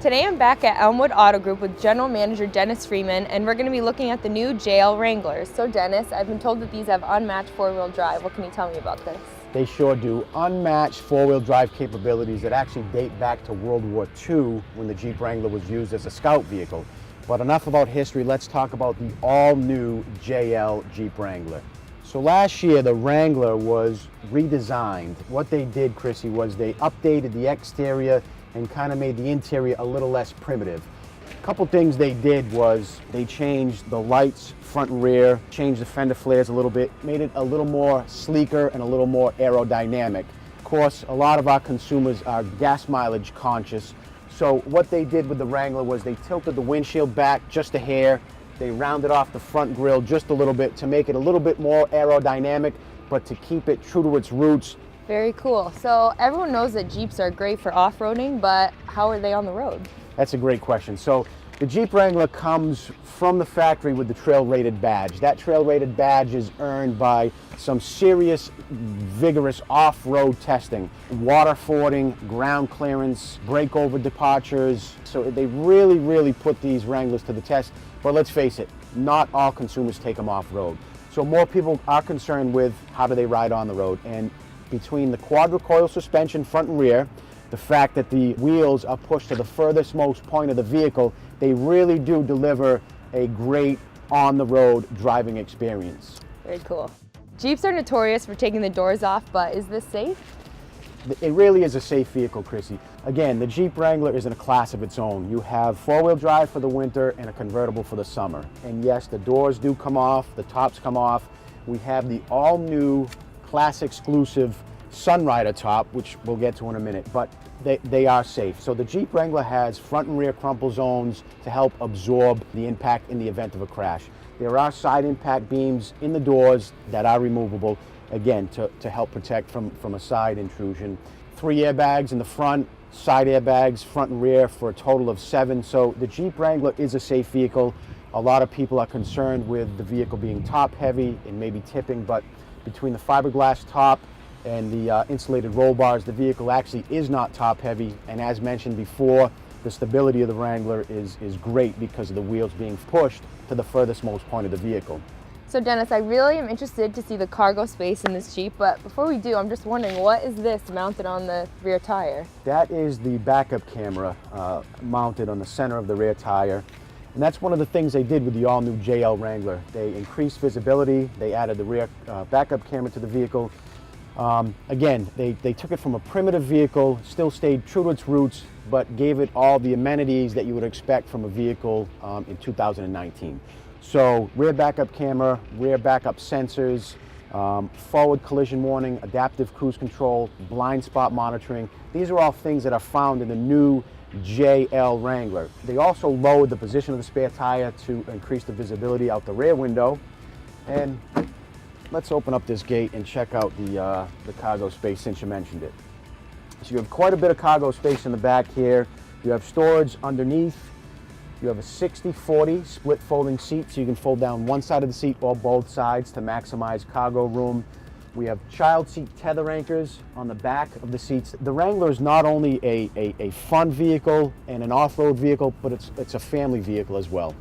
Today I'm back at Elmwood Auto Group with General Manager Dennis Freeman, and we're going to be looking at the new JL Wranglers. So Dennis, I've been told that these have unmatched four-wheel drive. What can you tell me about this? They sure do. Unmatched four-wheel drive capabilities that actually date back to World War II when the Jeep Wrangler was used as a scout vehicle. But enough about history, let's talk about the all-new JL Jeep Wrangler. So last year, the Wrangler was redesigned. What they did, Chrissy, was they updated the exterior and kind of made the interior a little less primitive. A couple things they did was they changed the lights, front and rear, changed the fender flares a little bit, made it a little more sleeker and a little more aerodynamic. Of course, a lot of our consumers are gas mileage conscious, so what they did with the Wrangler was they tilted the windshield back just a hair, they rounded off the front grille just a little bit to make it a little bit more aerodynamic, but to keep it true to its roots. Very cool. So everyone knows that Jeeps are great for off-roading, but how are they on the road? That's a great question. So the Jeep Wrangler comes from the factory with the trail rated badge. That trail rated badge is earned by some serious, vigorous off-road testing, water fording, ground clearance, breakover departures. So they really put these Wranglers to the test. But let's face it, not all consumers take them off-road. So more people are concerned with how do they ride on the road. And between the quad recoil suspension front and rear, the fact that the wheels are pushed to the furthest most point of the vehicle, they really do deliver a great on-the-road driving experience. Very cool. Jeeps are notorious for taking the doors off, but is this safe? It really is a safe vehicle, Chrissy. Again, the Jeep Wrangler is in a class of its own. You have four-wheel drive for the winter and a convertible for the summer. And yes, the doors do come off, the tops come off. We have the all-new class exclusive Sunrider top, which we'll get to in a minute, but they are safe. So the Jeep Wrangler has front and rear crumple zones to help absorb the impact in the event of a crash. There are side impact beams in the doors that are removable, again, to help protect from a side intrusion. 3 airbags in the front, side airbags, front and rear, for a total of 7. So the Jeep Wrangler is a safe vehicle. A lot of people are concerned with the vehicle being top heavy and maybe tipping, but between the fiberglass top and the insulated roll bars, the vehicle actually is not top heavy. And as mentioned before, the stability of the Wrangler is great because of the wheels being pushed to the furthest most point of the vehicle. So Dennis, I really am interested to see the cargo space in this Jeep, but before we do, I'm just wondering, what is this mounted on the rear tire? That is the backup camera mounted on the center of the rear tire. And that's one of the things they did with the all-new JL Wrangler. They increased visibility, they added the rear backup camera to the vehicle. Again, they took it from a primitive vehicle, still stayed true to its roots, but gave it all the amenities that you would expect from a vehicle in 2019. So rear backup camera, rear backup sensors, forward collision warning, adaptive cruise control, blind spot monitoring. These are all things that are found in the new JL Wrangler. They also lowered the position of the spare tire to increase the visibility out the rear window. And let's open up this gate and check out the cargo space since you mentioned it. So you have quite a bit of cargo space in the back here. You have storage underneath. You have a 60-40 split folding seat, so you can fold down one side of the seat or both sides to maximize cargo room. We have child seat tether anchors on the back of the seats. The Wrangler is not only a fun vehicle and an off-road vehicle, but it's a family vehicle as well.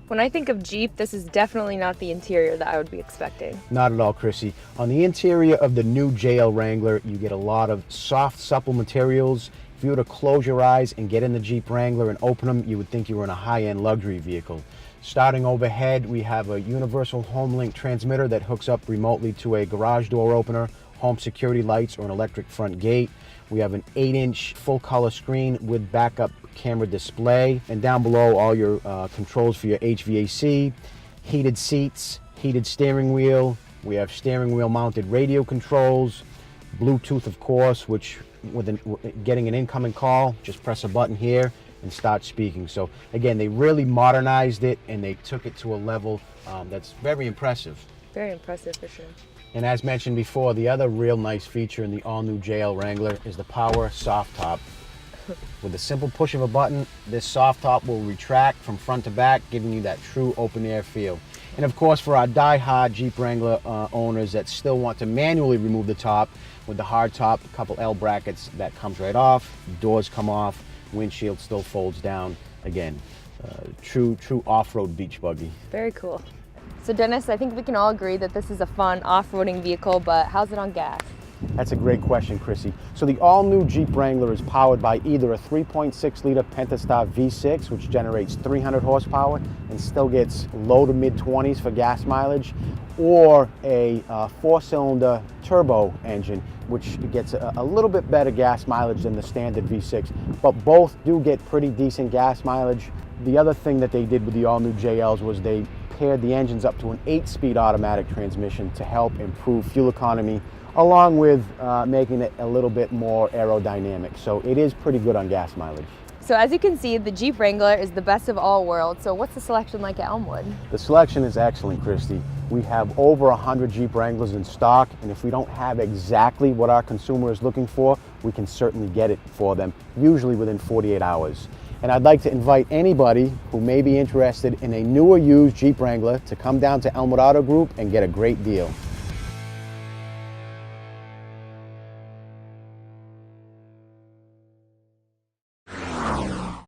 When I think of Jeep, this is definitely not the interior that I would be expecting. Not at all, Chrissy. On the interior of the new JL Wrangler, you get a lot of soft, supple materials. If you were to close your eyes and get in the Jeep Wrangler and open them, you would think you were in a high-end luxury vehicle. Starting overhead, we have a universal HomeLink transmitter that hooks up remotely to a garage door opener, home security lights, or an electric front gate. We have an 8-inch full-color screen with backup camera display, and down below all your controls for your HVAC, heated seats, heated steering wheel. We have steering wheel mounted radio controls, Bluetooth of course, which getting an incoming call, just press a button here and start speaking. So again, they really modernized it and they took it to a level that's very impressive. Very impressive for sure. And as mentioned before, the other real nice feature in the all-new JL Wrangler is the power soft top. With a simple push of a button, this soft top will retract from front to back, giving you that true open-air feel. And of course, for our die-hard Jeep Wrangler owners that still want to manually remove the top, with the hard top, a couple L brackets that comes right off, doors come off. windshield still folds down. Again, true off-road beach buggy. Very cool. So Dennis, I think we can all agree that this is a fun off-roading vehicle, but how's it on gas? That's a great question, Chrissy. So the all-new Jeep Wrangler is powered by either a 3.6-liter Pentastar V6, which generates 300 horsepower and still gets low to mid-20s for gas mileage, or a 4-cylinder turbo engine, which gets a little bit better gas mileage than the standard V6. But both do get pretty decent gas mileage. The other thing that they did with the all-new JLs was they paired the engines up to an 8-speed automatic transmission to help improve fuel economy, along with making it a little bit more aerodynamic. So it is pretty good on gas mileage. So as you can see, the Jeep Wrangler is the best of all worlds. So what's the selection like at Elmwood? The selection is excellent, Christy. We have over 100 Jeep Wranglers in stock, and if we don't have exactly what our consumer is looking for, we can certainly get it for them, usually within 48 hours. And I'd like to invite anybody who may be interested in a newer used Jeep Wrangler to come down to Elmwood Auto Group and get a great deal.